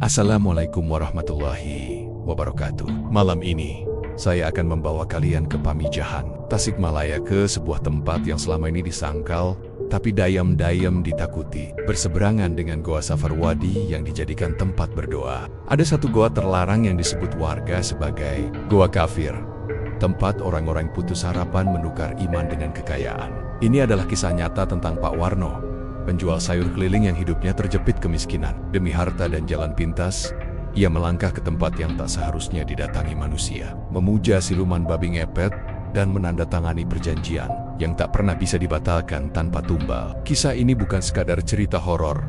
Assalamualaikum warahmatullahi wabarakatuh. Malam ini, saya akan membawa kalian ke Pamijahan, Tasikmalaya, ke sebuah tempat yang selama ini disangkal, tapi dayam-dayam ditakuti. Berseberangan dengan Goa Safarwadi yang dijadikan tempat berdoa. Ada satu goa terlarang yang disebut warga sebagai Goa Kafir, tempat orang-orang putus harapan menukar iman dengan kekayaan. Ini adalah kisah nyata tentang Pak Warno, penjual sayur keliling yang hidupnya terjepit kemiskinan. Demi harta dan jalan pintas, ia melangkah ke tempat yang tak seharusnya didatangi manusia, memuja siluman babi ngepet, dan menandatangani perjanjian yang tak pernah bisa dibatalkan tanpa tumbal. Kisah ini bukan sekadar cerita horor,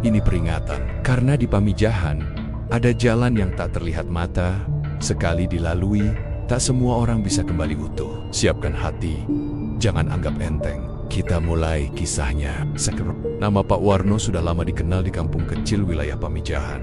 ini peringatan. Karena di Pamijahan, ada jalan yang tak terlihat mata, sekali dilalui, tak semua orang bisa kembali utuh. Siapkan hati, jangan anggap enteng. Kita mulai kisahnya. Nama Pak Warno sudah lama dikenal di kampung kecil wilayah Pamijahan,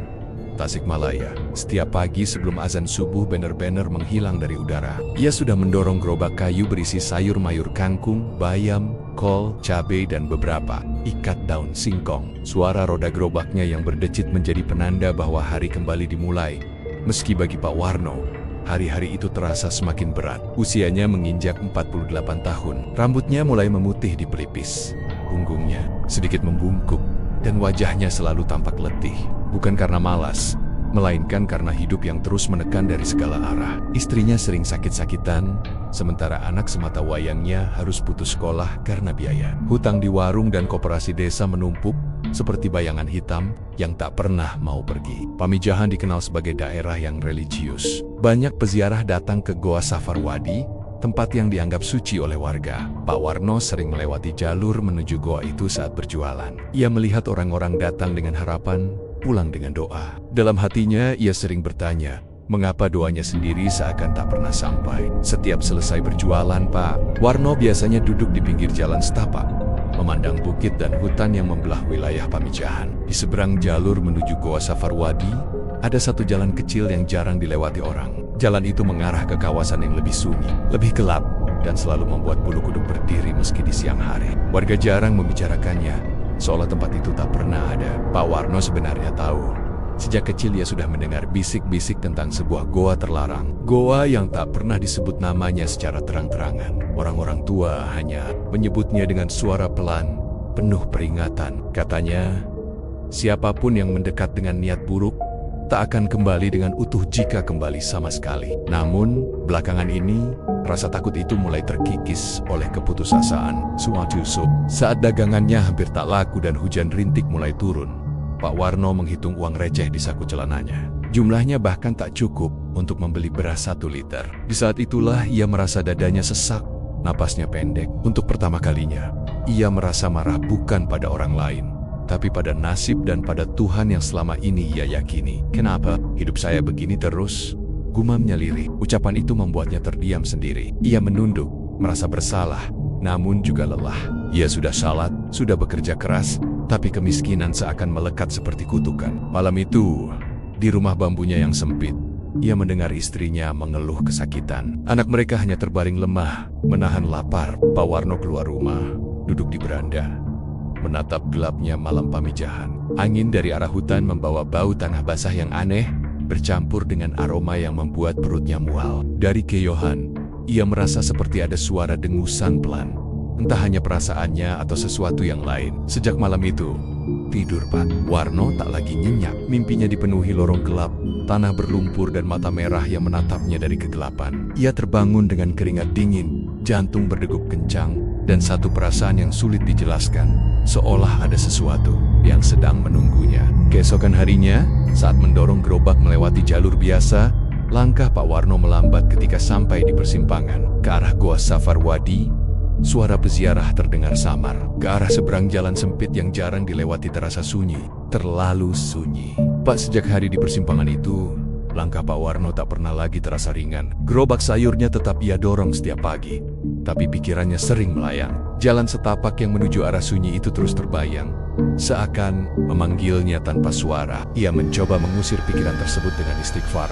Tasikmalaya. Setiap pagi sebelum azan subuh banner-banner menghilang dari udara. Ia sudah mendorong gerobak kayu berisi sayur mayur kangkung, bayam, kol, cabai, dan beberapa ikat daun singkong. Suara roda gerobaknya yang berdecit menjadi penanda bahwa hari kembali dimulai. Meski bagi Pak Warno, hari-hari itu terasa semakin berat. Usianya menginjak 48 tahun. Rambutnya mulai memutih di pelipis. Punggungnya sedikit membungkuk, dan wajahnya selalu tampak letih. Bukan karena malas, melainkan karena hidup yang terus menekan dari segala arah. Istrinya sering sakit-sakitan, sementara anak semata wayangnya harus putus sekolah karena biaya. Hutang di warung dan koperasi desa menumpuk, seperti bayangan hitam yang tak pernah mau pergi. Pamijahan dikenal sebagai daerah yang religius. Banyak peziarah datang ke Goa Safarwadi, tempat yang dianggap suci oleh warga. Pak Warno sering melewati jalur menuju goa itu saat berjualan. Ia melihat orang-orang datang dengan harapan, pulang dengan doa. Dalam hatinya, ia sering bertanya, mengapa doanya sendiri seakan tak pernah sampai. Setiap selesai berjualan, Pak Warno biasanya duduk di pinggir jalan setapak, memandang bukit dan hutan yang membelah wilayah Pamijahan. Di seberang jalur menuju Goa Safarwadi, ada satu jalan kecil yang jarang dilewati orang. Jalan itu mengarah ke kawasan yang lebih sunyi, lebih gelap, dan selalu membuat bulu kuduk berdiri meski di siang hari. Warga jarang membicarakannya, seolah tempat itu tak pernah ada. Pak Warno sebenarnya tahu. Sejak kecil ia sudah mendengar bisik-bisik tentang sebuah goa terlarang. Goa yang tak pernah disebut namanya secara terang-terangan. Orang-orang tua hanya menyebutnya dengan suara pelan, penuh peringatan. Katanya, siapapun yang mendekat dengan niat buruk, tak akan kembali dengan utuh jika kembali sama sekali. Namun, belakangan ini, rasa takut itu mulai terkikis oleh keputusasaan. Suatu saat dagangannya hampir tak laku dan hujan rintik mulai turun, Pak Warno menghitung uang receh di saku celananya. Jumlahnya bahkan tak cukup untuk membeli beras 1 liter. Di saat itulah ia merasa dadanya sesak, napasnya pendek. Untuk pertama kalinya, ia merasa marah bukan pada orang lain, tapi pada nasib dan pada Tuhan yang selama ini ia yakini. Kenapa hidup saya begini terus? Gumamnya lirih. Ucapan itu membuatnya terdiam sendiri. Ia menunduk, merasa bersalah, namun juga lelah. Ia sudah salat, sudah bekerja keras, tapi kemiskinan seakan melekat seperti kutukan. Malam itu, di rumah bambunya yang sempit, ia mendengar istrinya mengeluh kesakitan. Anak mereka hanya terbaring lemah, menahan lapar. Pak Warno keluar rumah, duduk di beranda, menatap gelapnya malam Pamijahan. Angin dari arah hutan membawa bau tanah basah yang aneh, bercampur dengan aroma yang membuat perutnya mual. Dari kejauhan, ia merasa seperti ada suara dengusan pelan. Entah hanya perasaannya atau sesuatu yang lain. Sejak malam itu, tidur Pak Warno tak lagi nyenyak. Mimpinya dipenuhi lorong gelap, tanah berlumpur dan mata merah yang menatapnya dari kegelapan. Ia terbangun dengan keringat dingin, jantung berdegup kencang, dan satu perasaan yang sulit dijelaskan, seolah ada sesuatu yang sedang menunggunya. Keesokan harinya, saat mendorong gerobak melewati jalur biasa, langkah Pak Warno melambat ketika sampai di persimpangan. Ke arah Goa Safarwadi, suara peziarah terdengar samar. Ke arah seberang jalan sempit yang jarang dilewati terasa sunyi, terlalu sunyi. Pak, sejak hari di persimpangan itu, langkah Pak Warno tak pernah lagi terasa ringan. Gerobak sayurnya tetap ia dorong setiap pagi, tapi pikirannya sering melayang. Jalan setapak yang menuju arah sunyi itu terus terbayang, seakan memanggilnya tanpa suara. Ia mencoba mengusir pikiran tersebut dengan istighfar,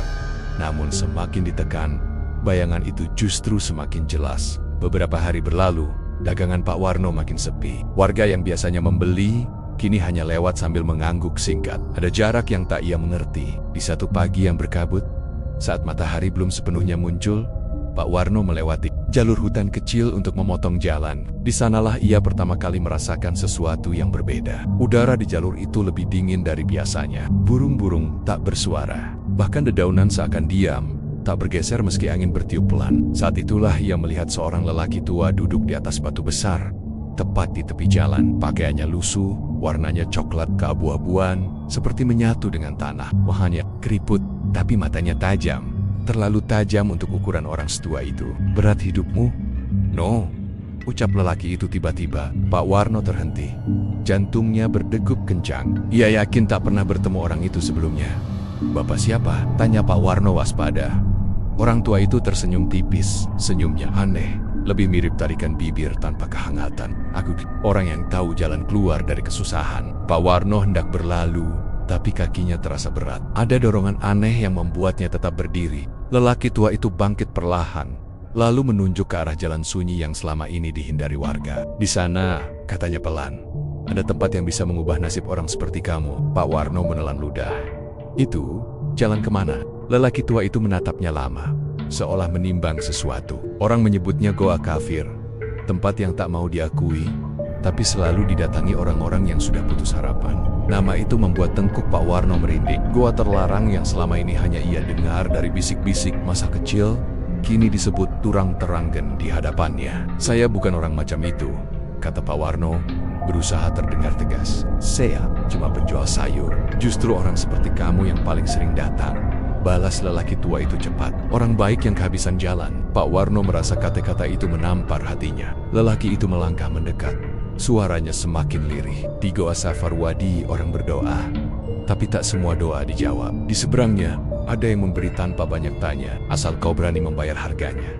namun semakin ditekan, bayangan itu justru semakin jelas. Beberapa hari berlalu, dagangan Pak Warno makin sepi. Warga yang biasanya membeli, kini hanya lewat sambil mengangguk singkat. Ada jarak yang tak ia mengerti. Di satu pagi yang berkabut, saat matahari belum sepenuhnya muncul, Pak Warno melewati jalur hutan kecil untuk memotong jalan. Di sanalah ia pertama kali merasakan sesuatu yang berbeda. Udara di jalur itu lebih dingin dari biasanya. Burung-burung tak bersuara. Bahkan dedaunan seakan diam, tak bergeser meski angin bertiup pelan. Saat itulah ia melihat seorang lelaki tua duduk di atas batu besar, tepat di tepi jalan. Pakaiannya lusuh, warnanya coklat keabu-abuan, seperti menyatu dengan tanah. Wajahnya keriput, tapi matanya tajam. Terlalu tajam untuk ukuran orang setua itu. "Berat hidupmu?" "No," ucap lelaki itu tiba-tiba. Pak Warno terhenti. Jantungnya berdegup kencang. Ia yakin tak pernah bertemu orang itu sebelumnya. "Bapak siapa?" tanya Pak Warno waspada. Orang tua itu tersenyum tipis. Senyumnya aneh, lebih mirip tarikan bibir tanpa kehangatan. "Aku orang yang tahu jalan keluar dari kesusahan." Pak Warno hendak berlalu, tapi kakinya terasa berat. Ada dorongan aneh yang membuatnya tetap berdiri. Lelaki tua itu bangkit perlahan, lalu menunjuk ke arah jalan sunyi yang selama ini dihindari warga. "Di sana," katanya pelan, "ada tempat yang bisa mengubah nasib orang seperti kamu." Pak Warno menelan ludah. "Itu, jalan kemana?" Lelaki tua itu menatapnya lama, seolah menimbang sesuatu. "Orang menyebutnya Goa Kafir, tempat yang tak mau diakui, tapi selalu didatangi orang-orang yang sudah putus harapan." Nama itu membuat tengkuk Pak Warno merinding. Goa terlarang yang selama ini hanya ia dengar dari bisik-bisik masa kecil, kini disebut turang-teranggen di hadapannya. "Saya bukan orang macam itu," kata Pak Warno, berusaha terdengar tegas. "Saya cuma penjual sayur." "Justru orang seperti kamu yang paling sering datang," balas lelaki tua itu cepat. "Orang baik yang kehabisan jalan." Pak Warno merasa kata-kata itu menampar hatinya. Lelaki itu melangkah mendekat. Suaranya semakin lirih. "Di Goa Safarwadi orang berdoa, tapi tak semua doa dijawab. Di seberangnya, ada yang memberi tanpa banyak tanya, asal kau berani membayar harganya."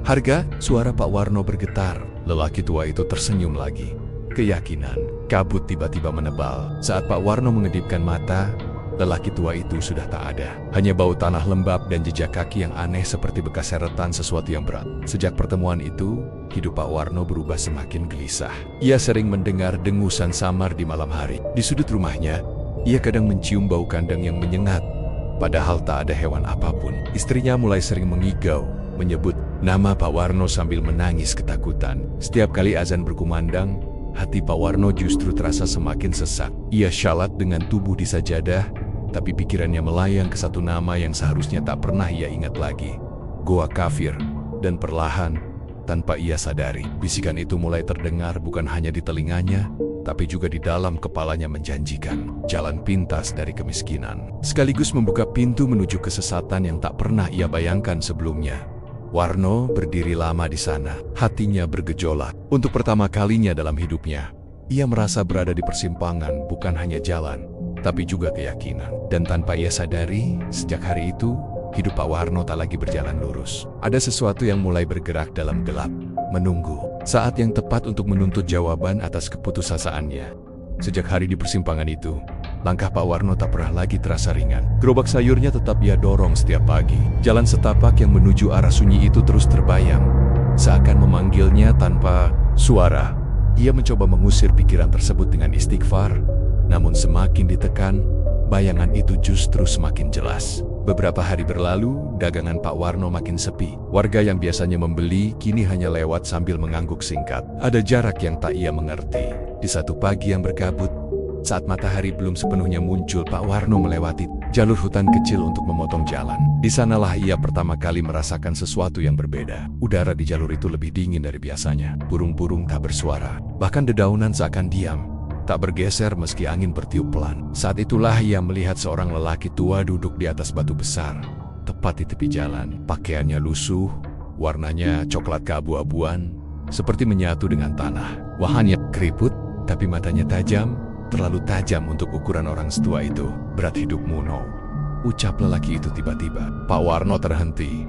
"Harga?" Suara Pak Warno bergetar. Lelaki tua itu tersenyum lagi. Keyakinan. Kabut tiba-tiba menebal. Saat Pak Warno mengedipkan mata, lelaki tua itu sudah tak ada. Hanya bau tanah lembab dan jejak kaki yang aneh seperti bekas seretan sesuatu yang berat. Sejak pertemuan itu, hidup Pak Warno berubah semakin gelisah. Ia sering mendengar dengusan samar di malam hari. Di sudut rumahnya, ia kadang mencium bau kandang yang menyengat, padahal tak ada hewan apapun. Istrinya mulai sering mengigau, menyebut nama Pak Warno sambil menangis ketakutan. Setiap kali azan berkumandang, hati Pak Warno justru terasa semakin sesak. Ia syalat dengan tubuh di sajadah, tapi pikirannya melayang ke satu nama yang seharusnya tak pernah ia ingat lagi. Goa Kafir. Dan perlahan, tanpa ia sadari, bisikan itu mulai terdengar bukan hanya di telinganya, tapi juga di dalam kepalanya, menjanjikan jalan pintas dari kemiskinan, sekaligus membuka pintu menuju kesesatan yang tak pernah ia bayangkan sebelumnya. Warno berdiri lama di sana, hatinya bergejolak. Untuk pertama kalinya dalam hidupnya, ia merasa berada di persimpangan bukan hanya jalan, tapi juga keyakinan. Dan tanpa ia sadari, sejak hari itu, hidup Pak Warno tak lagi berjalan lurus. Ada sesuatu yang mulai bergerak dalam gelap, menunggu saat yang tepat untuk menuntut jawaban atas keputusasaan-nya. Sejak hari di persimpangan itu, langkah Pak Warno tak pernah lagi terasa ringan. Gerobak sayurnya tetap ia dorong setiap pagi. Jalan setapak yang menuju arah sunyi itu terus terbayang, seakan memanggilnya tanpa suara. Ia mencoba mengusir pikiran tersebut dengan istighfar, namun semakin ditekan, bayangan itu justru semakin jelas. Beberapa hari berlalu, dagangan Pak Warno makin sepi. Warga yang biasanya membeli, kini hanya lewat sambil mengangguk singkat. Ada jarak yang tak ia mengerti. Di satu pagi yang berkabut, saat matahari belum sepenuhnya muncul, Pak Warno melewati jalur hutan kecil untuk memotong jalan. Di sanalah ia pertama kali merasakan sesuatu yang berbeda. Udara di jalur itu lebih dingin dari biasanya. Burung-burung tak bersuara. Bahkan dedaunan seakan diam, tak bergeser meski angin bertiup pelan. Saat itulah ia melihat seorang lelaki tua duduk di atas batu besar, tepat di tepi jalan. Pakaiannya lusuh, warnanya coklat keabu-abuan, seperti menyatu dengan tanah. Wajahnya keriput, tapi matanya tajam, terlalu tajam untuk ukuran orang setua itu. "Berat hidupmu, no," ucap lelaki itu tiba-tiba. Pak Warno terhenti.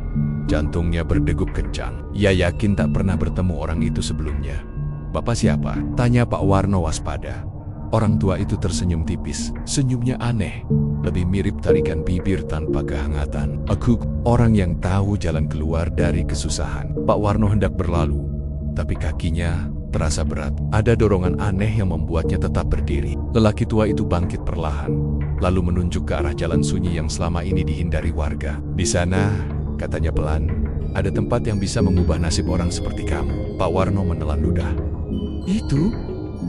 Jantungnya berdegup kencang. Ia yakin tak pernah bertemu orang itu sebelumnya. "Bapak siapa?" tanya Pak Warno waspada. Orang tua itu tersenyum tipis. Senyumnya aneh, lebih mirip tarikan bibir tanpa kehangatan. "Aku orang yang tahu jalan keluar dari kesusahan." Pak Warno hendak berlalu, tapi kakinya terasa berat. Ada dorongan aneh yang membuatnya tetap berdiri. Lelaki tua itu bangkit perlahan, lalu menunjuk ke arah jalan sunyi yang selama ini dihindari warga. Di sana, katanya pelan, ada tempat yang bisa mengubah nasib orang seperti kamu. Pak Warno menelan ludah. Itu?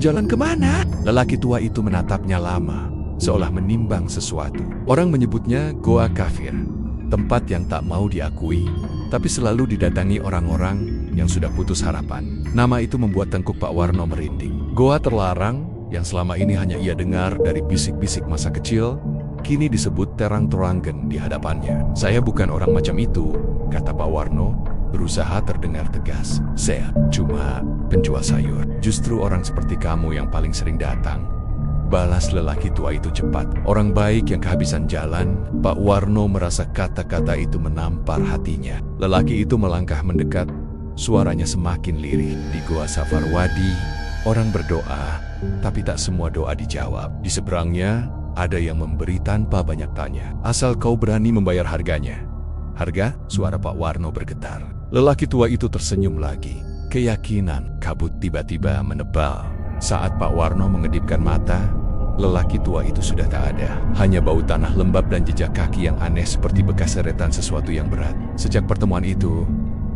Jalan kemana? Lelaki tua itu menatapnya lama, seolah menimbang sesuatu. Orang menyebutnya Goa Kafir, tempat yang tak mau diakui, tapi selalu didatangi orang-orang yang sudah putus harapan. Nama itu membuat tengkuk Pak Warno merinding. Goa terlarang, yang selama ini hanya ia dengar dari bisik-bisik masa kecil, kini disebut terang-terangan di hadapannya. Saya bukan orang macam itu, kata Pak Warno, berusaha terdengar tegas. Saya cuma penjual sayur. Justru orang seperti kamu yang paling sering datang, balas lelaki tua itu cepat. Orang baik yang kehabisan jalan. Pak Warno merasa kata-kata itu menampar hatinya. Lelaki itu melangkah mendekat, suaranya semakin lirih. Di Goa Safarwadi, orang berdoa, tapi tak semua doa dijawab. Di seberangnya, ada yang memberi tanpa banyak tanya. Asal kau berani membayar harganya. Harga? Suara Pak Warno bergetar. Lelaki tua itu tersenyum lagi. Keyakinan. Kabut tiba-tiba menebal. Saat Pak Warno mengedipkan mata, lelaki tua itu sudah tak ada. Hanya bau tanah lembab dan jejak kaki yang aneh seperti bekas seretan sesuatu yang berat. Sejak pertemuan itu,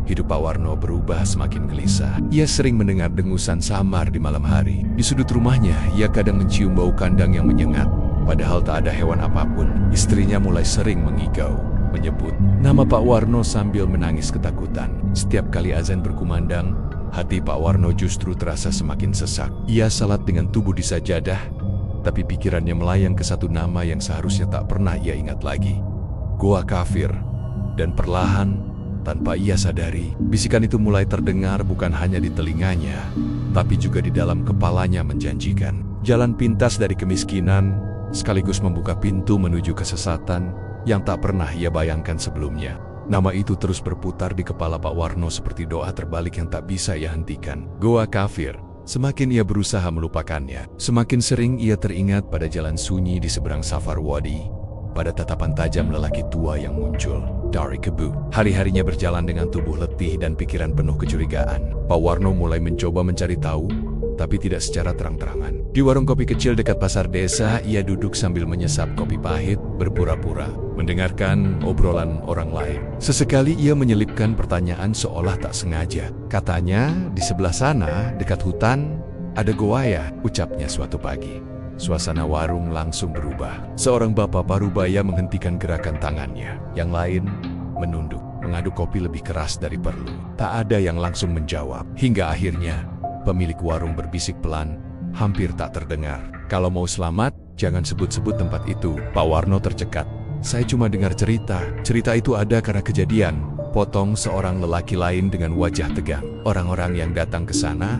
hidup Pak Warno berubah semakin gelisah. Ia sering mendengar dengusan samar di malam hari. Di sudut rumahnya, ia kadang mencium bau kandang yang menyengat. Padahal tak ada hewan apapun. Istrinya mulai sering mengigau, menyebut nama Pak Warno sambil menangis ketakutan. Setiap kali azan berkumandang, hati Pak Warno justru terasa semakin sesak. Ia salat dengan tubuh di sajadah, tapi pikirannya melayang ke satu nama yang seharusnya tak pernah ia ingat lagi. Goa Kafir. Dan perlahan, tanpa ia sadari, bisikan itu mulai terdengar bukan hanya di telinganya, tapi juga di dalam kepalanya menjanjikan. Jalan pintas dari kemiskinan, sekaligus membuka pintu menuju kesesatan yang tak pernah ia bayangkan sebelumnya. Nama itu terus berputar di kepala Pak Warno seperti doa terbalik yang tak bisa ia hentikan. Goa Kafir. Semakin ia berusaha melupakannya, semakin sering ia teringat pada jalan sunyi di seberang Safarwadi, pada tatapan tajam lelaki tua yang muncul dari kebun. Hari-harinya berjalan dengan tubuh letih dan pikiran penuh kecurigaan. Pak Warno mulai mencoba mencari tahu, tapi tidak secara terang-terangan. Di warung kopi kecil dekat pasar desa, ia duduk sambil menyesap kopi pahit, berpura-pura mendengarkan obrolan orang lain. Sesekali ia menyelipkan pertanyaan seolah tak sengaja. Katanya, di sebelah sana, dekat hutan, ada goa ya, ucapnya suatu pagi. Suasana warung langsung berubah. Seorang bapak parubaya menghentikan gerakan tangannya. Yang lain menunduk, mengaduk kopi lebih keras dari perlu. Tak ada yang langsung menjawab. Hingga akhirnya, pemilik warung berbisik pelan, hampir tak terdengar. Kalau mau selamat, jangan sebut-sebut tempat itu. Pak Warno tercekat. Saya cuma dengar cerita. Cerita itu ada karena kejadian. Potong seorang lelaki lain dengan wajah tegang. Orang-orang yang datang ke sana,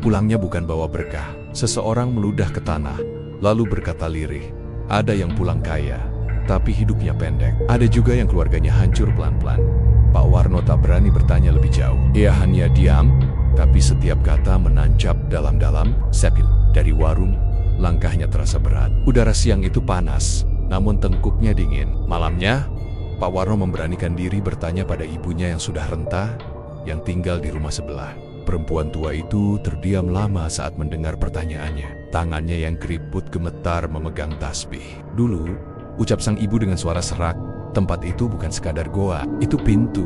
pulangnya bukan bawa berkah. Seseorang meludah ke tanah, lalu berkata lirih. Ada yang pulang kaya, tapi hidupnya pendek. Ada juga yang keluarganya hancur pelan-pelan. Pak Warno tak berani bertanya lebih jauh. Ia hanya diam, tapi setiap kata menancap dalam-dalam. Sepil. Dari warung, langkahnya terasa berat. Udara siang itu panas, namun tengkuknya dingin. Malamnya, Pak Warno memberanikan diri bertanya pada ibunya yang sudah renta, yang tinggal di rumah sebelah. Perempuan tua itu terdiam lama saat mendengar pertanyaannya. Tangannya yang keriput gemetar memegang tasbih. Dulu, ucap sang ibu dengan suara serak, tempat itu bukan sekadar goa, itu pintu.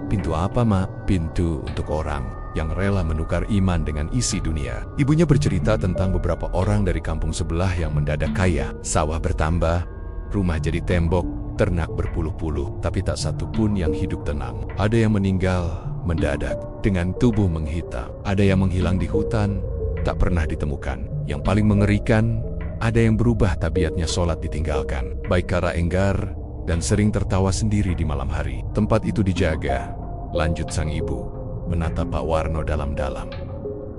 Pintu apa, Mak? Pintu untuk orang yang rela menukar iman dengan isi dunia. Ibunya bercerita tentang beberapa orang dari kampung sebelah yang mendadak kaya. Sawah bertambah, rumah jadi tembok, ternak berpuluh-puluh, tapi tak satu pun yang hidup tenang. Ada yang meninggal mendadak dengan tubuh menghitam. Ada yang menghilang di hutan, tak pernah ditemukan. Yang paling mengerikan, ada yang berubah tabiatnya sholat ditinggalkan, baik kara enggar, dan sering tertawa sendiri di malam hari. Tempat itu dijaga, lanjut sang ibu, menatap Pak Warno dalam-dalam.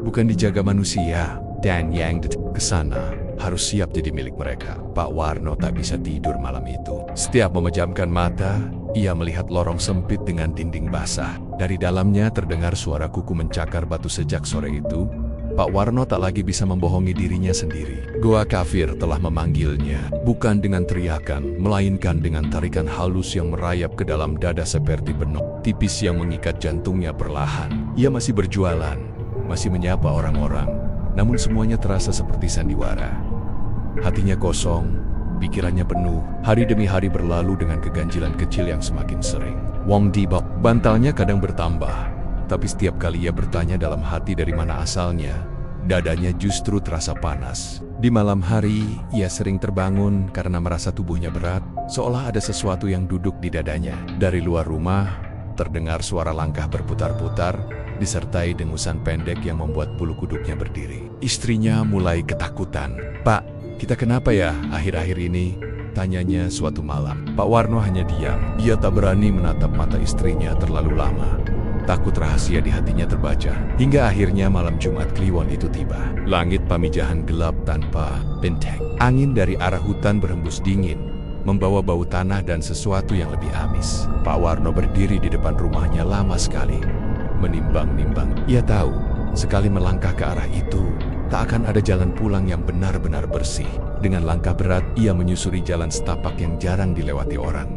Bukan dijaga manusia, dan yang ke sana harus siap jadi milik mereka. Pak Warno tak bisa tidur malam itu. Setiap memejamkan mata, ia melihat lorong sempit dengan dinding basah. Dari dalamnya terdengar suara kuku mencakar batu. Sejak sore itu, Pak Warno tak lagi bisa membohongi dirinya sendiri. Goa Kafir telah memanggilnya, bukan dengan teriakan, melainkan dengan tarikan halus yang merayap ke dalam dada seperti benok tipis yang mengikat jantungnya perlahan. Ia masih berjualan, masih menyapa orang-orang, namun semuanya terasa seperti sandiwara. Hatinya kosong, pikirannya penuh, hari demi hari berlalu dengan keganjilan kecil yang semakin sering. Wong Dibok, bantalnya kadang bertambah, tapi setiap kali ia bertanya dalam hati dari mana asalnya, dadanya justru terasa panas. Di malam hari, ia sering terbangun karena merasa tubuhnya berat, seolah ada sesuatu yang duduk di dadanya. Dari luar rumah, terdengar suara langkah berputar-putar, disertai dengusan pendek yang membuat bulu kuduknya berdiri. Istrinya mulai ketakutan. "Pak, kita kenapa ya akhir-akhir ini?" tanyanya suatu malam. Pak Warno hanya diam. Ia tak berani menatap mata istrinya terlalu lama. Takut rahasia di hatinya terbaca. Hingga akhirnya malam Jumat Kliwon itu tiba. Langit Pamijahan gelap tanpa benteng. Angin dari arah hutan berhembus dingin, membawa bau tanah dan sesuatu yang lebih amis. Pak Warno berdiri di depan rumahnya lama sekali, menimbang-nimbang. Ia tahu, sekali melangkah ke arah itu, tak akan ada jalan pulang yang benar-benar bersih. Dengan langkah berat, ia menyusuri jalan setapak yang jarang dilewati orang.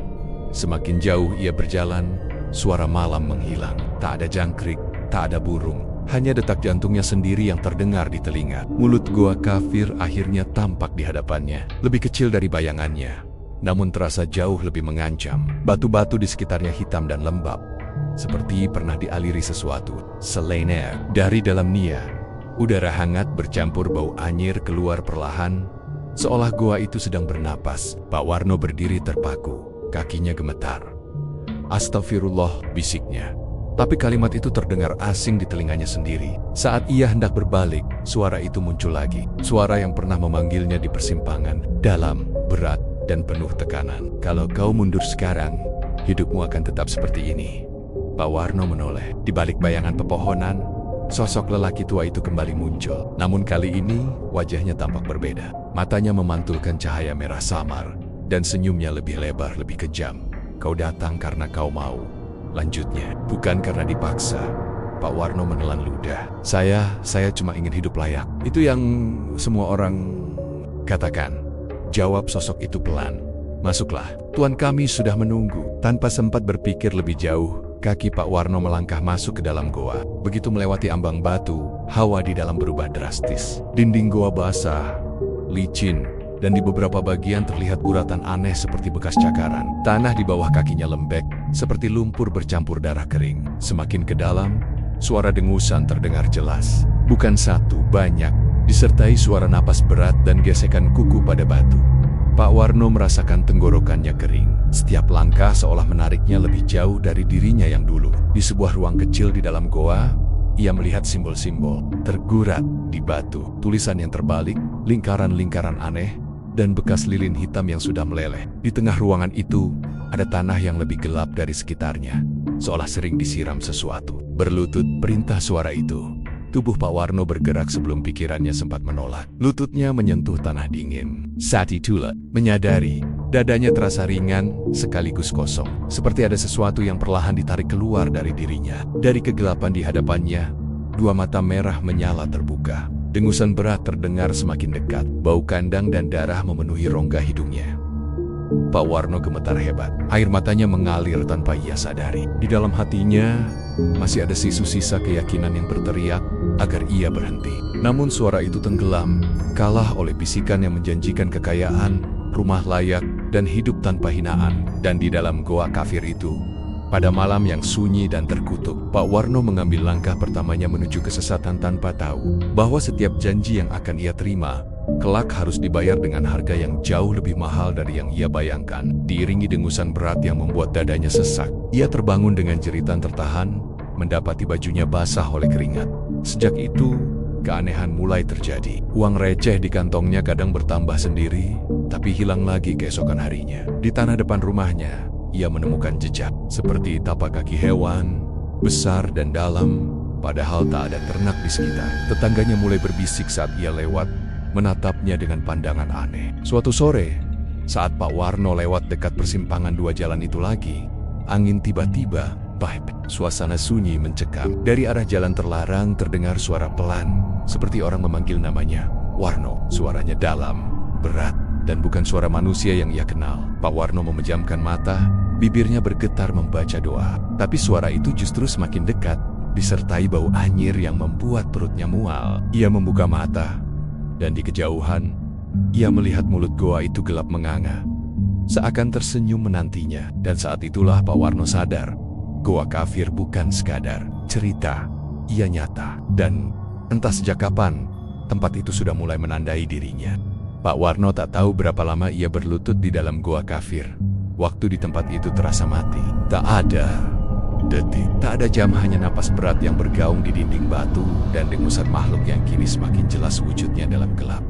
Semakin jauh ia berjalan, suara malam menghilang. Tak ada jangkrik, tak ada burung. Hanya detak jantungnya sendiri yang terdengar di telinga. Mulut gua kafir akhirnya tampak di hadapannya. Lebih kecil dari bayangannya, namun terasa jauh lebih mengancam. Batu-batu di sekitarnya hitam dan lembab, seperti pernah dialiri sesuatu. Selener. Dari dalam Nia, udara hangat bercampur bau anyir keluar perlahan, seolah goa itu sedang bernapas. Pak Warno berdiri terpaku, kakinya gemetar. "Astagfirullah," bisiknya. Tapi kalimat itu terdengar asing di telinganya sendiri. Saat ia hendak berbalik, suara itu muncul lagi. Suara yang pernah memanggilnya di persimpangan, dalam, berat, dan penuh tekanan. "Kalau kau mundur sekarang, hidupmu akan tetap seperti ini." Pak Warno menoleh. Di balik bayangan pepohonan, sosok lelaki tua itu kembali muncul. Namun kali ini, wajahnya tampak berbeda. Matanya memantulkan cahaya merah samar, dan senyumnya lebih lebar, lebih kejam. "Kau datang karena kau mau," lanjutnya. "Bukan karena dipaksa." Pak Warno menelan ludah. Saya cuma ingin hidup layak. Itu yang semua orang katakan," jawab sosok itu pelan. "Masuklah, Tuan kami sudah menunggu." Tanpa sempat berpikir lebih jauh, kaki Pak Warno melangkah masuk ke dalam goa. Begitu melewati ambang batu, hawa di dalam berubah drastis. Dinding goa basah, licin, dan di beberapa bagian terlihat guratan aneh seperti bekas cakaran. Tanah di bawah kakinya lembek, seperti lumpur bercampur darah kering. Semakin ke dalam, suara dengusan terdengar jelas. Bukan satu, banyak, disertai suara napas berat dan gesekan kuku pada batu. Pak Warno merasakan tenggorokannya kering. Setiap langkah seolah menariknya lebih jauh dari dirinya yang dulu. Di sebuah ruang kecil di dalam goa, ia melihat simbol-simbol tergurat di batu. Tulisan yang terbalik, lingkaran-lingkaran aneh, dan bekas lilin hitam yang sudah meleleh. Di tengah ruangan itu, ada tanah yang lebih gelap dari sekitarnya, seolah sering disiram sesuatu. Berlutut, perintah suara itu. Tubuh Pak Warno bergerak sebelum pikirannya sempat menolak. Lututnya menyentuh tanah dingin. Saat itulah, menyadari, dadanya terasa ringan sekaligus kosong. Seperti ada sesuatu yang perlahan ditarik keluar dari dirinya. Dari kegelapan di hadapannya, dua mata merah menyala terbuka. Dengusan berat terdengar semakin dekat. Bau kandang dan darah memenuhi rongga hidungnya. Pak Warno gemetar hebat. Air matanya mengalir tanpa ia sadari. Di dalam hatinya, masih ada sisa keyakinan yang berteriak agar ia berhenti. Namun suara itu tenggelam, kalah oleh bisikan yang menjanjikan kekayaan, rumah layak, dan hidup tanpa hinaan. Dan di dalam goa kafir itu, pada malam yang sunyi dan terkutuk, Pak Warno mengambil langkah pertamanya menuju kesesatan tanpa tahu bahwa setiap janji yang akan ia terima, kelak harus dibayar dengan harga yang jauh lebih mahal dari yang ia bayangkan. Diiringi dengusan berat yang membuat dadanya sesak, ia terbangun dengan jeritan tertahan, mendapati bajunya basah oleh keringat. Sejak itu, keanehan mulai terjadi. Uang receh di kantongnya kadang bertambah sendiri, tapi hilang lagi keesokan harinya. Di tanah depan rumahnya, ia menemukan jejak, seperti tapak kaki hewan, besar dan dalam, padahal tak ada ternak di sekitar. Tetangganya mulai berbisik saat ia lewat, menatapnya dengan pandangan aneh. Suatu sore, saat Pak Warno lewat dekat persimpangan dua jalan itu lagi, angin tiba-tiba, suasana sunyi mencekam. Dari arah jalan terlarang terdengar suara pelan, seperti orang memanggil namanya. "Warno." Suaranya dalam, berat, dan bukan suara manusia yang ia kenal. Pak Warno memejamkan mata, bibirnya bergetar membaca doa. Tapi suara itu justru semakin dekat, disertai bau anyir yang membuat perutnya mual. Ia membuka mata, dan di kejauhan, ia melihat mulut goa itu gelap menganga, seakan tersenyum menantinya. Dan saat itulah Pak Warno sadar, goa kafir bukan sekadar cerita, ia nyata. Dan entah sejak kapan, tempat itu sudah mulai menandai dirinya. Pak Warno tak tahu berapa lama ia berlutut di dalam goa kafir. Waktu di tempat itu terasa mati. Tak ada detik, tak ada jam, hanya napas berat yang bergaung di dinding batu dan dengusan makhluk yang kini semakin jelas wujudnya dalam gelap.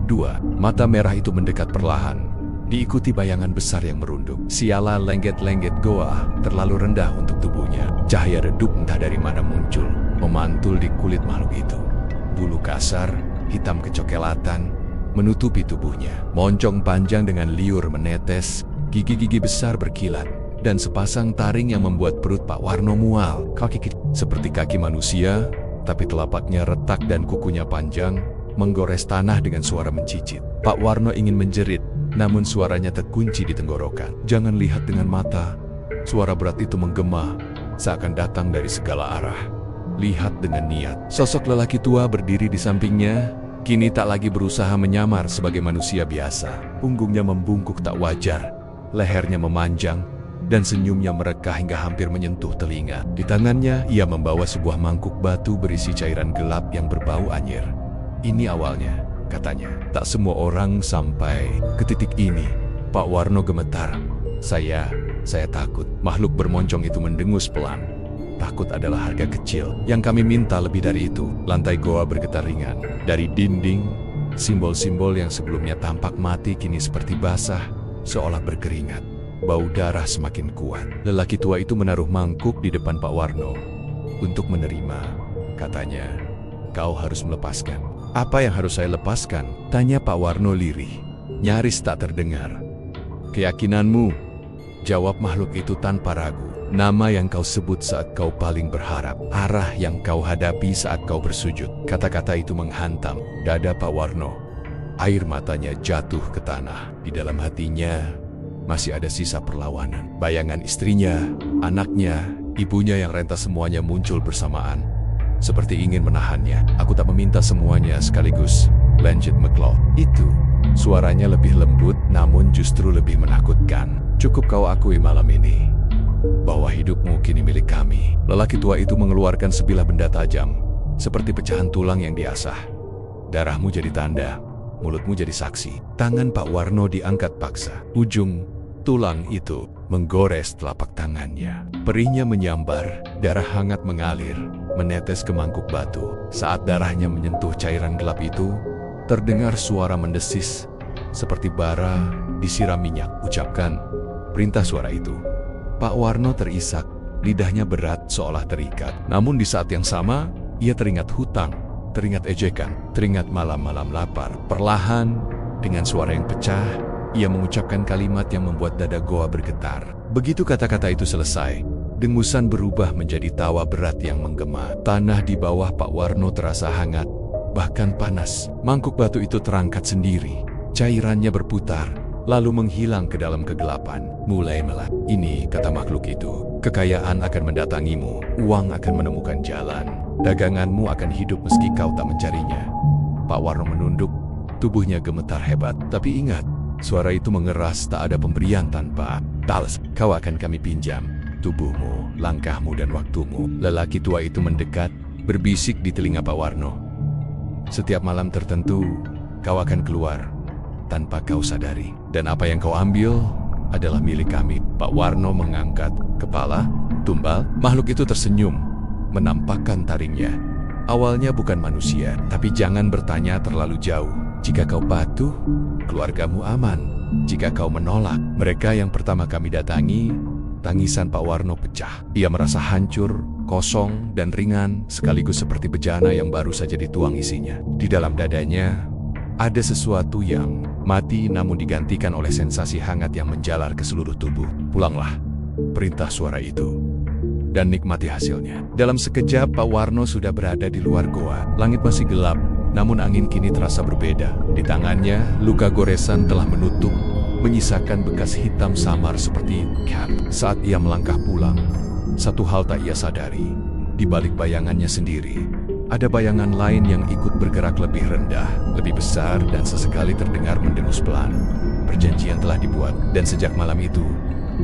2. Mata merah itu mendekat perlahan, diikuti bayangan besar yang merunduk. Sialah, lengget-lengget goa terlalu rendah untuk tubuhnya. Cahaya redup entah dari mana muncul, memantul di kulit makhluk itu. Bulu kasar, hitam kecoklatan, menutupi tubuhnya. Moncong panjang dengan liur menetes, gigi-gigi besar berkilat, dan sepasang taring yang membuat perut Pak Warno mual. Kaki seperti kaki manusia, tapi telapaknya retak dan kukunya panjang, menggores tanah dengan suara mencicit. Pak Warno ingin menjerit, namun suaranya terkunci di tenggorokan. Jangan lihat dengan mata. Suara berat itu menggema, seakan datang dari segala arah. Lihat dengan niat. Sosok lelaki tua berdiri di sampingnya, kini tak lagi berusaha menyamar sebagai manusia biasa. Punggungnya membungkuk tak wajar, lehernya memanjang, dan senyumnya mereka hingga hampir menyentuh telinga. Di tangannya, ia membawa sebuah mangkuk batu berisi cairan gelap yang berbau anyir. Ini awalnya, katanya. Tak semua orang sampai ke titik ini. Pak Warno gemetar. Saya takut. Makhluk bermoncong itu mendengus pelan. Takut adalah harga kecil. Yang kami minta lebih dari itu. Lantai goa bergetar ringan. Dari dinding, simbol-simbol yang sebelumnya tampak mati kini seperti basah, seolah berkeringat. Bau darah semakin kuat. Lelaki tua itu menaruh mangkuk di depan Pak Warno. Untuk menerima, katanya, kau harus melepaskan. Apa yang harus saya lepaskan? Tanya Pak Warno lirih. Nyaris tak terdengar. Keyakinanmu, jawab makhluk itu tanpa ragu. Nama yang kau sebut saat kau paling berharap. Arah yang kau hadapi saat kau bersujud. Kata-kata itu menghantam dada Pak Warno. Air matanya jatuh ke tanah. Di dalam hatinya masih ada sisa perlawanan. Bayangan istrinya, anaknya, ibunya yang rentas semuanya muncul bersamaan, seperti ingin menahannya. Aku tak meminta semuanya sekaligus, lanjut McCloud. Itu, suaranya lebih lembut namun justru lebih menakutkan. Cukup kau akui malam ini, bahwa hidupmu kini milik kami. Lelaki tua itu mengeluarkan sebilah benda tajam, seperti pecahan tulang yang diasah. Darahmu jadi tanda, mulutmu jadi saksi. Tangan Pak Warno diangkat paksa. Ujung tulang itu menggores telapak tangannya. Perihnya menyambar, darah hangat mengalir, menetes ke mangkuk batu. Saat darahnya menyentuh cairan gelap itu, terdengar suara mendesis, seperti bara disiram minyak. Ucapkan, perintah suara itu. Pak Warno terisak, lidahnya berat seolah terikat. Namun di saat yang sama, ia teringat hutang, teringat ejekan, teringat malam-malam lapar. Perlahan, dengan suara yang pecah, ia mengucapkan kalimat yang membuat dada goa bergetar. Begitu kata-kata itu selesai, dengusan berubah menjadi tawa berat yang menggema. Tanah di bawah Pak Warno terasa hangat, bahkan panas. Mangkuk batu itu terangkat sendiri. Cairannya berputar, lalu menghilang ke dalam kegelapan. Mulai melak. Ini, kata makhluk itu, kekayaan akan mendatangimu, uang akan menemukan jalan, daganganmu akan hidup meski kau tak mencarinya. Pak Warno menunduk, tubuhnya gemetar hebat. Tapi ingat, suara itu mengeras, tak ada pemberian tanpa balas. Kau akan kami pinjam, tubuhmu, langkahmu, dan waktumu. Lelaki tua itu mendekat, berbisik di telinga Pak Warno. Setiap malam tertentu, kau akan keluar, tanpa kau sadari. Dan apa yang kau ambil, adalah milik kami. Pak Warno mengangkat kepala, tumbal. Makhluk itu tersenyum, menampakkan taringnya. Awalnya bukan manusia, tapi jangan bertanya terlalu jauh. Jika kau patuh, keluargamu aman. Jika kau menolak, mereka yang pertama kami datangi. Tangisan Pak Warno pecah. Ia merasa hancur, kosong, dan ringan, sekaligus seperti bejana yang baru saja dituang isinya. Di dalam dadanya, ada sesuatu yang mati namun digantikan oleh sensasi hangat yang menjalar ke seluruh tubuh. Pulanglah, perintah suara itu, dan nikmati hasilnya. Dalam sekejap, Pak Warno sudah berada di luar goa. Langit masih gelap, namun angin kini terasa berbeda. Di tangannya, luka goresan telah menutup, menyisakan bekas hitam samar seperti cat. Saat ia melangkah pulang, satu hal tak ia sadari. di balik bayangannya sendiri, ada bayangan lain yang ikut bergerak lebih rendah, lebih besar, dan sesekali terdengar mendengus pelan. Perjanjian telah dibuat, dan sejak malam itu,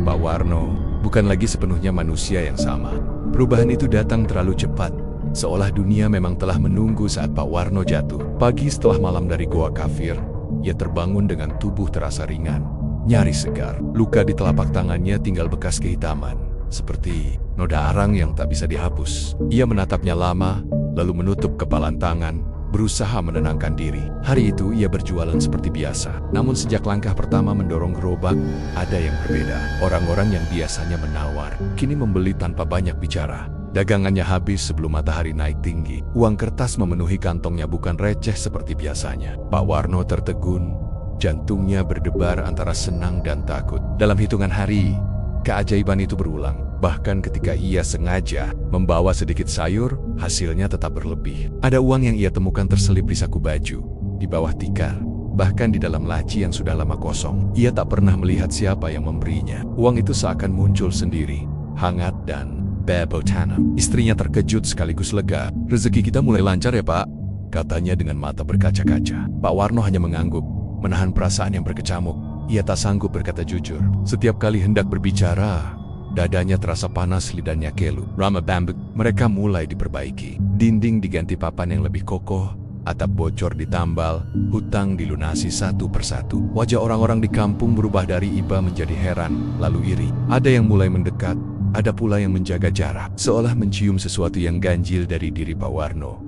Pak Warno bukan lagi sepenuhnya manusia yang sama. Perubahan itu datang terlalu cepat, seolah dunia memang telah menunggu saat Pak Warno jatuh. Pagi setelah malam dari Goa Kafir, ia terbangun dengan tubuh terasa ringan, nyaris segar. Luka di telapak tangannya tinggal bekas kehitaman, seperti noda arang yang tak bisa dihapus. Ia menatapnya lama, lalu menutup kepalan tangan, berusaha menenangkan diri. Hari itu ia berjualan seperti biasa. Namun sejak langkah pertama mendorong gerobak, ada yang berbeda. Orang-orang yang biasanya menawar, kini membeli tanpa banyak bicara. Dagangannya habis sebelum matahari naik tinggi. Uang kertas memenuhi kantongnya bukan receh seperti biasanya. Pak Warno tertegun, jantungnya berdebar antara senang dan takut. Dalam hitungan hari, keajaiban itu berulang. Bahkan ketika ia sengaja membawa sedikit sayur, hasilnya tetap berlebih. Ada uang yang ia temukan terselip di saku baju, di bawah tikar, bahkan di dalam laci yang sudah lama kosong. Ia tak pernah melihat siapa yang memberinya. Uang itu seakan muncul sendiri, hangat dan bebotana. Istrinya terkejut sekaligus lega. "Rezeki kita mulai lancar ya, Pak," katanya dengan mata berkaca-kaca. Pak Warno hanya mengangguk, menahan perasaan yang berkecamuk. Ia tak sanggup berkata jujur. Setiap kali hendak berbicara, dadanya terasa panas, lidahnya kelu. Rama bambuk, mereka mulai diperbaiki. Dinding diganti papan yang lebih kokoh, atap bocor ditambal, hutang dilunasi satu persatu. Wajah orang-orang di kampung berubah dari iba menjadi heran, lalu iri. Ada yang mulai mendekat, ada pula yang menjaga jarak, seolah mencium sesuatu yang ganjil dari diri Pak Warno.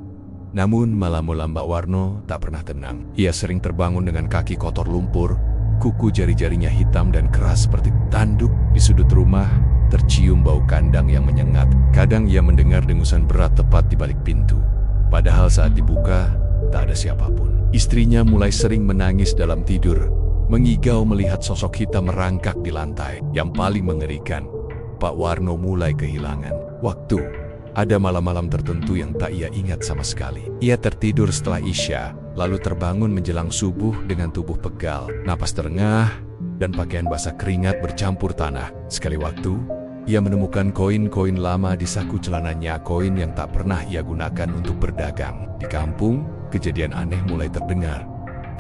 Namun malam-malam Pak Warno tak pernah tenang. Ia sering terbangun dengan kaki kotor lumpur, kuku jari-jarinya hitam dan keras seperti tanduk. Di sudut rumah tercium bau kandang yang menyengat. Kadang ia mendengar dengusan berat tepat di balik pintu. Padahal saat dibuka, tak ada siapapun. Istrinya mulai sering menangis dalam tidur, mengigau melihat sosok hitam merangkak di lantai. Yang paling mengerikan, Pak Warno mulai kehilangan waktu. Ada malam-malam tertentu yang tak ia ingat sama sekali. Ia tertidur setelah Isya, lalu terbangun menjelang subuh dengan tubuh pegal, napas terengah, dan pakaian basah keringat bercampur tanah. Sekali waktu, ia menemukan koin-koin lama di saku celananya, koin yang tak pernah ia gunakan untuk berdagang. Di kampung, kejadian aneh mulai terdengar.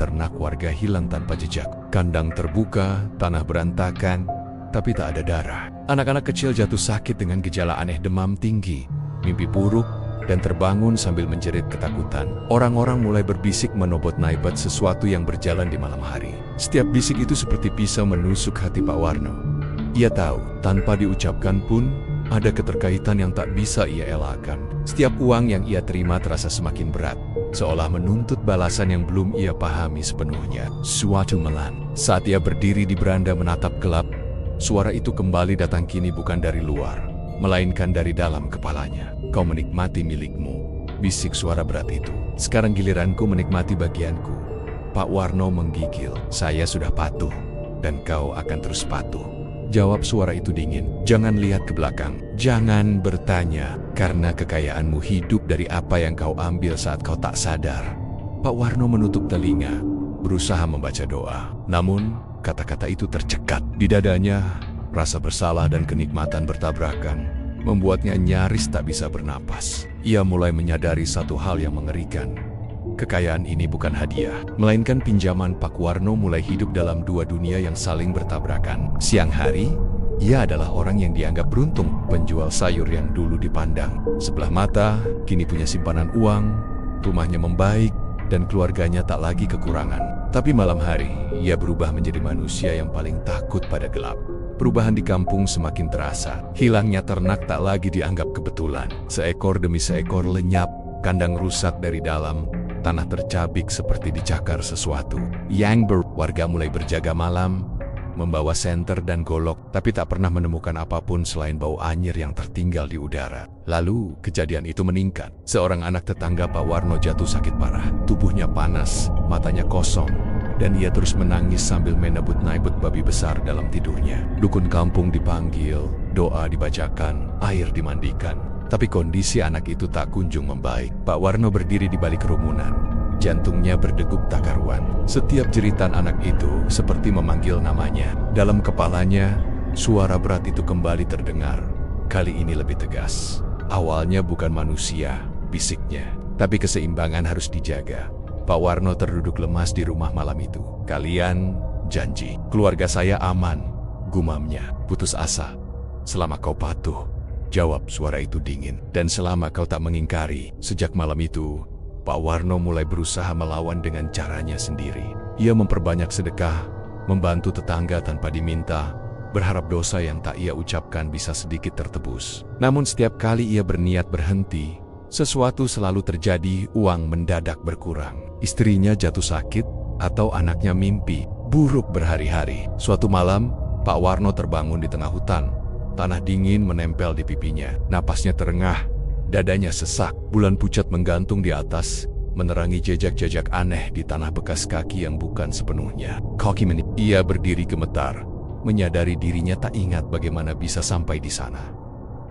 Ternak warga hilang tanpa jejak. Kandang terbuka, tanah berantakan, tapi tak ada darah. Anak-anak kecil jatuh sakit dengan gejala aneh, demam tinggi, mimpi buruk, dan terbangun sambil menjerit ketakutan. Orang-orang mulai berbisik menobot-naibot sesuatu yang berjalan di malam hari. Setiap bisik itu seperti pisau menusuk hati Pak Warno. Ia tahu, tanpa diucapkan pun, ada keterkaitan yang tak bisa ia elakkan. Setiap uang yang ia terima terasa semakin berat, seolah menuntut balasan yang belum ia pahami sepenuhnya. Suatu malam, saat ia berdiri di beranda menatap gelap, suara itu kembali datang, kini bukan dari luar, melainkan dari dalam kepalanya. "Kau menikmati milikmu," bisik suara berat itu. "Sekarang giliranku menikmati bagianku." Pak Warno menggigil. "Saya sudah patuh, dan kau akan terus patuh," jawab suara itu dingin. "Jangan lihat ke belakang, jangan bertanya, karena kekayaanmu hidup dari apa yang kau ambil saat kau tak sadar." Pak Warno menutup telinga, berusaha membaca doa. Namun, kata-kata itu tercekat di dadanya. Rasa bersalah dan kenikmatan bertabrakan, membuatnya nyaris tak bisa bernapas. Ia mulai menyadari satu hal yang mengerikan. Kekayaan ini bukan hadiah, melainkan pinjaman. Pak Warno mulai hidup dalam dua dunia yang saling bertabrakan. Siang hari, ia adalah orang yang dianggap beruntung, penjual sayur yang dulu dipandang sebelah mata, kini punya simpanan uang, rumahnya membaik, dan keluarganya tak lagi kekurangan. Tapi malam hari, ia berubah menjadi manusia yang paling takut pada gelap. Perubahan di kampung semakin terasa. Hilangnya ternak tak lagi dianggap kebetulan. Seekor demi seekor lenyap, kandang rusak dari dalam, tanah tercabik seperti dicakar sesuatu. Warga mulai berjaga malam, membawa senter dan golok, tapi tak pernah menemukan apapun selain bau anyir yang tertinggal di udara. Lalu, kejadian itu meningkat. Seorang anak tetangga Pak Warno jatuh sakit parah. Tubuhnya panas, matanya kosong, dan ia terus menangis sambil menebut-naibut babi besar dalam tidurnya. Dukun kampung dipanggil, doa dibacakan, air dimandikan. Tapi kondisi anak itu tak kunjung membaik. Pak Warno berdiri di balik kerumunan. Jantungnya berdegup tak karuan. Setiap jeritan anak itu seperti memanggil namanya. Dalam kepalanya, suara berat itu kembali terdengar. Kali ini lebih tegas. Awalnya bukan manusia, bisiknya. Tapi keseimbangan harus dijaga. Pak Warno terduduk lemas di rumah malam itu. Kalian janji, keluarga saya aman, gumamnya. Putus asa. Selama kau patuh, jawab suara itu dingin. Dan selama kau tak mengingkari. Sejak malam itu, Pak Warno mulai berusaha melawan dengan caranya sendiri. Ia memperbanyak sedekah, membantu tetangga tanpa diminta, berharap dosa yang tak ia ucapkan bisa sedikit tertebus. Namun setiap kali ia berniat berhenti, sesuatu selalu terjadi, uang mendadak berkurang. Istrinya jatuh sakit, atau anaknya mimpi buruk berhari-hari. Suatu malam, Pak Warno terbangun di tengah hutan. Tanah dingin menempel di pipinya, napasnya terengah, dadanya sesak. Bulan pucat menggantung di atas, menerangi jejak-jejak aneh di tanah bekas kaki yang bukan sepenuhnya. Kaki menip. Ia berdiri gemetar, menyadari dirinya tak ingat bagaimana bisa sampai di sana.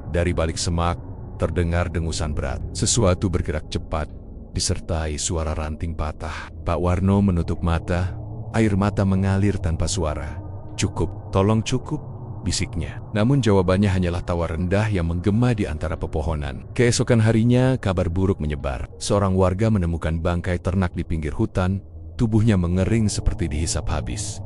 Dari balik semak, terdengar dengusan berat. Sesuatu bergerak cepat, disertai suara ranting patah. Pak Warno menutup mata, air mata mengalir tanpa suara. Cukup, tolong cukup, bisiknya. Namun jawabannya hanyalah tawa rendah yang menggema di antara pepohonan. Keesokan harinya, kabar buruk menyebar. Seorang warga menemukan bangkai ternak di pinggir hutan, tubuhnya mengering seperti dihisap habis.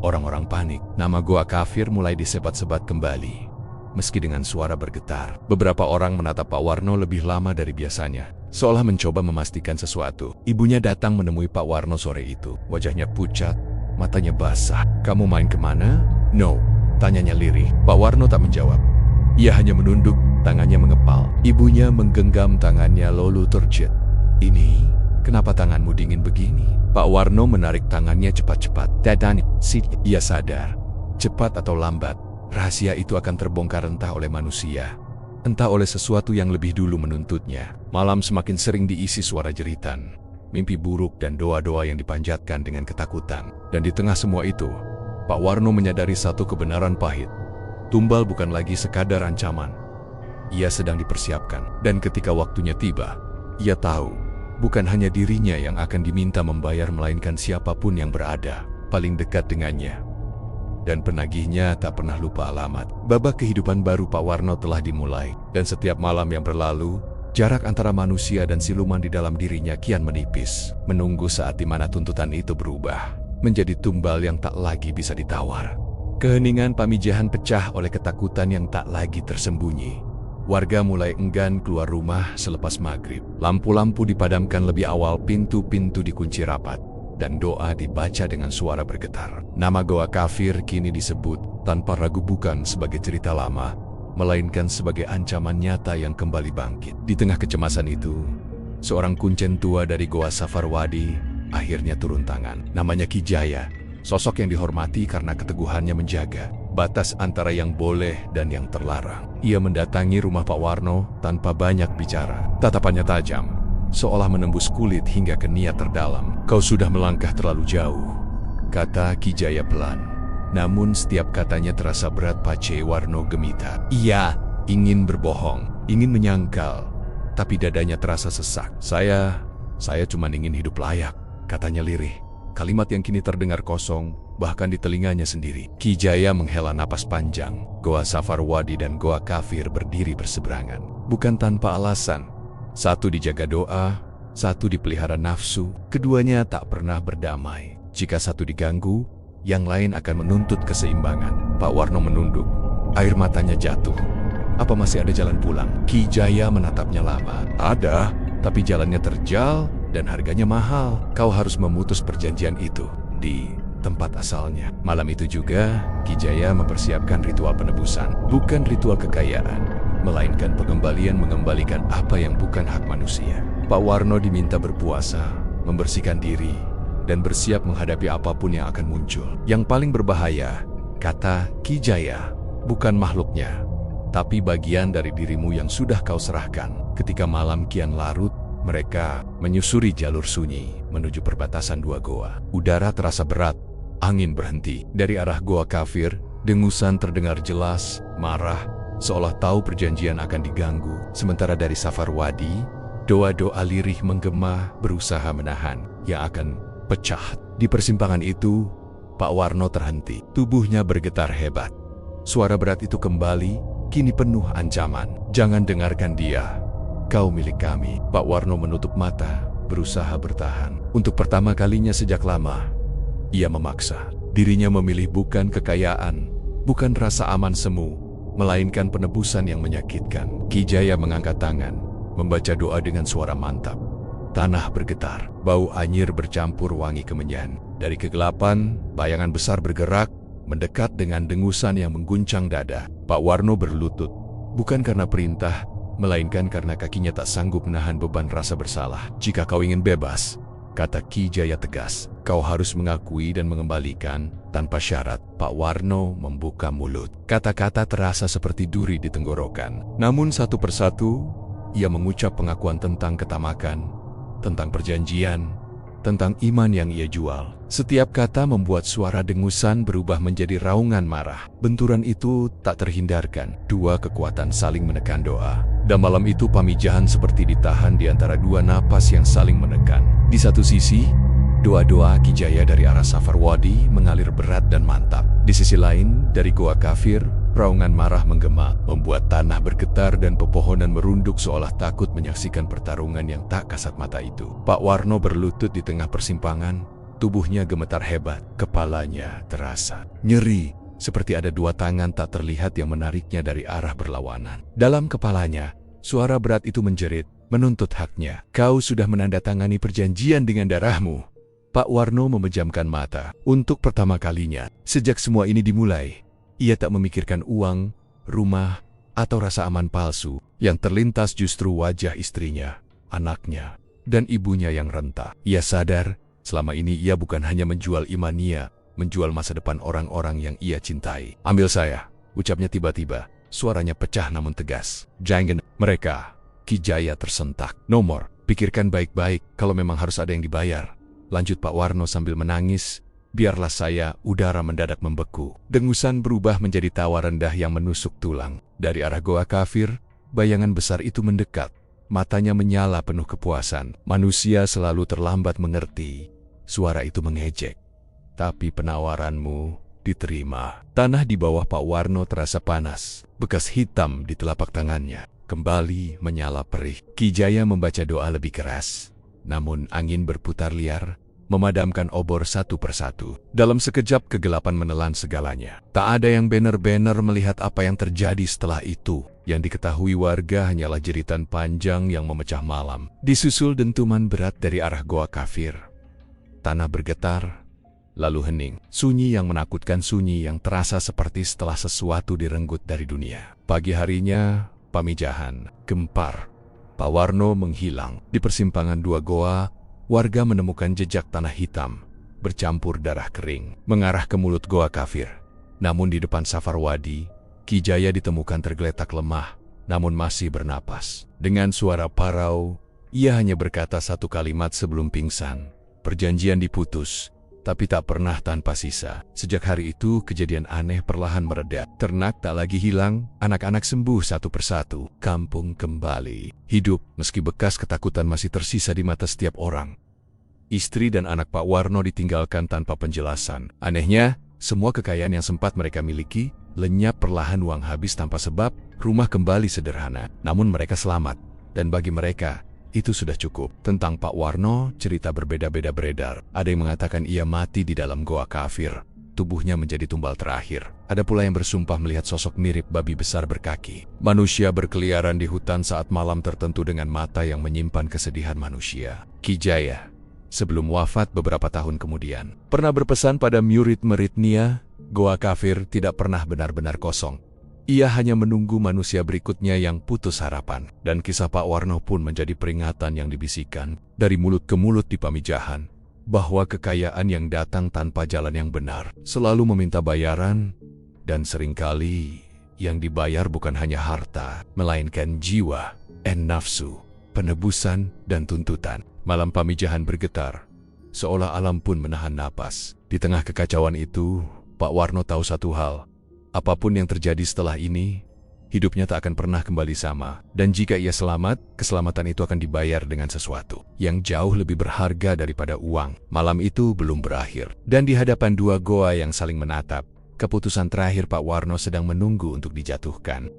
Orang-orang panik. Nama Goa Kafir mulai disebat-sebat kembali, meski dengan suara bergetar. Beberapa orang menatap Pak Warno lebih lama dari biasanya, seolah mencoba memastikan sesuatu. Ibunya datang menemui Pak Warno sore itu. Wajahnya pucat, matanya basah. Kamu main kemana? No, tanyanya lirih. Pak Warno tak menjawab. Ia hanya menunduk, tangannya mengepal. Ibunya menggenggam tangannya lalu terjet. Ini, kenapa tanganmu dingin begini? Pak Warno menarik tangannya cepat-cepat. Dadani, ia sadar. Cepat atau lambat, rahasia itu akan terbongkar entah oleh manusia, entah oleh sesuatu yang lebih dulu menuntutnya. Malam semakin sering diisi suara jeritan, mimpi buruk dan doa-doa yang dipanjatkan dengan ketakutan. Dan di tengah semua itu, Pak Warno menyadari satu kebenaran pahit. Tumbal bukan lagi sekadar ancaman. Ia sedang dipersiapkan. Dan ketika waktunya tiba, ia tahu, bukan hanya dirinya yang akan diminta membayar, melainkan siapapun yang berada paling dekat dengannya. Dan penagihnya tak pernah lupa alamat. Babak kehidupan baru Pak Warno telah dimulai. Dan setiap malam yang berlalu, jarak antara manusia dan siluman di dalam dirinya kian menipis. Menunggu saat di mana tuntutan itu berubah menjadi tumbal yang tak lagi bisa ditawar. Keheningan Pamijahan pecah oleh ketakutan yang tak lagi tersembunyi. Warga mulai enggan keluar rumah selepas maghrib. Lampu-lampu dipadamkan lebih awal, pintu-pintu dikunci rapat, dan doa dibaca dengan suara bergetar. Nama Goa Kafir kini disebut tanpa ragu bukan sebagai cerita lama, melainkan sebagai ancaman nyata yang kembali bangkit. Di tengah kecemasan itu, seorang kuncen tua dari Goa Safarwadi akhirnya turun tangan. Namanya Ki Jaya, sosok yang dihormati karena keteguhannya menjaga batas antara yang boleh dan yang terlarang. Ia mendatangi rumah Pak Warno tanpa banyak bicara. Tatapannya tajam, seolah menembus kulit hingga ke niat terdalam. Kau sudah melangkah terlalu jauh, kata Ki Jaya pelan. Namun setiap katanya terasa berat. Pace Warno gemita. Ia ingin berbohong, ingin menyangkal, tapi dadanya terasa sesak. Saya cuma ingin hidup layak, katanya lirih. Kalimat yang kini terdengar kosong, bahkan di telinganya sendiri. Ki Jaya menghela napas panjang. Goa Safarwadi dan Goa Kafir berdiri berseberangan. Bukan tanpa alasan. Satu dijaga doa, satu dipelihara nafsu. Keduanya tak pernah berdamai. Jika satu diganggu, yang lain akan menuntut keseimbangan. Pak Warno menunduk. Air matanya jatuh. Apa masih ada jalan pulang? Ki Jaya menatapnya lama. Ada, tapi jalannya terjal dan harganya mahal. Kau harus memutus perjanjian itu di tempat asalnya. Malam itu juga, Ki Jaya mempersiapkan ritual penebusan. Bukan ritual kekayaan, melainkan mengembalikan apa yang bukan hak manusia. Pak Warno diminta berpuasa, membersihkan diri, dan bersiap menghadapi apapun yang akan muncul. Yang paling berbahaya, kata Ki Jaya, bukan makhluknya, tapi bagian dari dirimu yang sudah kau serahkan. Ketika malam kian larut, mereka menyusuri jalur sunyi menuju perbatasan dua goa. Udara terasa berat, angin berhenti. Dari arah Goa Kafir, dengusan terdengar jelas, marah, seolah tahu perjanjian akan diganggu. Sementara dari Safarwadi, doa-doa lirih menggema, berusaha menahan yang akan pecah. Di persimpangan itu, Pak Warno terhenti. Tubuhnya bergetar hebat. Suara berat itu kembali, kini penuh ancaman. Jangan dengarkan dia. Kau milik kami. Pak Warno menutup mata, berusaha bertahan. Untuk pertama kalinya sejak lama, ia memaksa dirinya memilih bukan kekayaan, bukan rasa aman semu, melainkan penebusan yang menyakitkan. Ki Jaya mengangkat tangan, membaca doa dengan suara mantap. Tanah bergetar, bau anyir bercampur wangi kemenyan. Dari kegelapan, bayangan besar bergerak, mendekat dengan dengusan yang mengguncang dada. Pak Warno berlutut, bukan karena perintah, melainkan karena kakinya tak sanggup menahan beban rasa bersalah. Jika kau ingin bebas, kata Ki Jaya tegas, kau harus mengakui dan mengembalikan tanpa syarat. Pak Warno membuka mulut. Kata-kata terasa seperti duri di tenggorokan. Namun satu persatu, ia mengucap pengakuan tentang ketamakan, tentang perjanjian, tentang iman yang ia jual. Setiap kata membuat suara dengusan berubah menjadi raungan marah. Benturan itu tak terhindarkan. Dua kekuatan saling menekan doa. Dan malam itu Pamijahan seperti ditahan di antara dua napas yang saling menekan. Di satu sisi, doa-doa Ki Jaya dari arah Safarwadi mengalir berat dan mantap. Di sisi lain, dari Goa Kafir, raungan marah menggema, membuat tanah bergetar dan pepohonan merunduk seolah takut menyaksikan pertarungan yang tak kasat mata itu. Pak Warno berlutut di tengah persimpangan, tubuhnya gemetar hebat, kepalanya terasa nyeri, seperti ada dua tangan tak terlihat yang menariknya dari arah berlawanan. Dalam kepalanya, suara berat itu menjerit, menuntut haknya. Kau sudah menandatangani perjanjian dengan darahmu. Pak Warno memejamkan mata. Untuk pertama kalinya, sejak semua ini dimulai, ia tak memikirkan uang, rumah, atau rasa aman palsu. Yang terlintas justru wajah istrinya, anaknya, dan ibunya yang renta. Ia sadar, selama ini ia bukan hanya menjual imannya, menjual masa depan orang-orang yang ia cintai. Ambil saya, ucapnya tiba-tiba. Suaranya pecah namun tegas. Jangan mereka. Ki Jaya tersentak. Nomor, pikirkan baik-baik kalau memang harus ada yang dibayar. Lanjut Pak Warno sambil menangis. Biarlah saya, udara mendadak membeku. Dengusan berubah menjadi tawa rendah yang menusuk tulang. Dari arah Goa Kafir, bayangan besar itu mendekat. Matanya menyala penuh kepuasan. Manusia selalu terlambat mengerti. Suara itu mengejek. Tapi penawaranmu diterima. Tanah di bawah Pak Warno terasa panas. Bekas hitam di telapak tangannya kembali menyala perih. Ki Jaya membaca doa lebih keras. Namun angin berputar liar, memadamkan obor satu persatu. Dalam sekejap kegelapan menelan segalanya. Tak ada yang benar-benar melihat apa yang terjadi setelah itu. Yang diketahui warga hanyalah jeritan panjang yang memecah malam. Disusul dentuman berat dari arah Goa Kafir. Tanah bergetar, lalu hening. Sunyi yang menakutkan, sunyi yang terasa seperti setelah sesuatu direnggut dari dunia. Pagi harinya, Pamijahan gempar. Pak Warno menghilang. Di persimpangan dua goa, warga menemukan jejak tanah hitam, bercampur darah kering, mengarah ke mulut Goa Kafir. Namun di depan Safarwadi, Ki Jaya ditemukan tergeletak lemah, namun masih bernapas. Dengan suara parau, ia hanya berkata satu kalimat sebelum pingsan. Perjanjian diputus, tapi tak pernah tanpa sisa. Sejak hari itu, kejadian aneh perlahan mereda. Ternak tak lagi hilang, anak-anak sembuh satu persatu. Kampung kembali hidup, meski bekas ketakutan masih tersisa di mata setiap orang. Istri dan anak Pak Warno ditinggalkan tanpa penjelasan. Anehnya, semua kekayaan yang sempat mereka miliki, lenyap perlahan. Uang habis tanpa sebab, rumah kembali sederhana. Namun mereka selamat, dan bagi mereka, itu sudah cukup. Tentang Pak Warno, cerita berbeda-beda beredar. Ada yang mengatakan ia mati di dalam Goa Kafir. Tubuhnya menjadi tumbal terakhir. Ada pula yang bersumpah melihat sosok mirip babi besar berkaki. Manusia berkeliaran di hutan saat malam tertentu dengan mata yang menyimpan kesedihan manusia. Ki Jaya, sebelum wafat beberapa tahun kemudian, pernah berpesan pada murid-muridnya, Goa Kafir tidak pernah benar-benar kosong. Ia hanya menunggu manusia berikutnya yang putus harapan. Dan kisah Pak Warno pun menjadi peringatan yang dibisikkan dari mulut ke mulut di Pamijahan, bahwa kekayaan yang datang tanpa jalan yang benar selalu meminta bayaran, dan seringkali yang dibayar bukan hanya harta, melainkan jiwa, nafsu, penebusan, dan tuntutan. Malam Pamijahan bergetar, seolah alam pun menahan napas. Di tengah kekacauan itu, Pak Warno tahu satu hal. Apapun yang terjadi setelah ini, hidupnya tak akan pernah kembali sama. Dan jika ia selamat, keselamatan itu akan dibayar dengan sesuatu yang jauh lebih berharga daripada uang. Malam itu belum berakhir. Dan di hadapan dua goa yang saling menatap, keputusan terakhir Pak Warno sedang menunggu untuk dijatuhkan.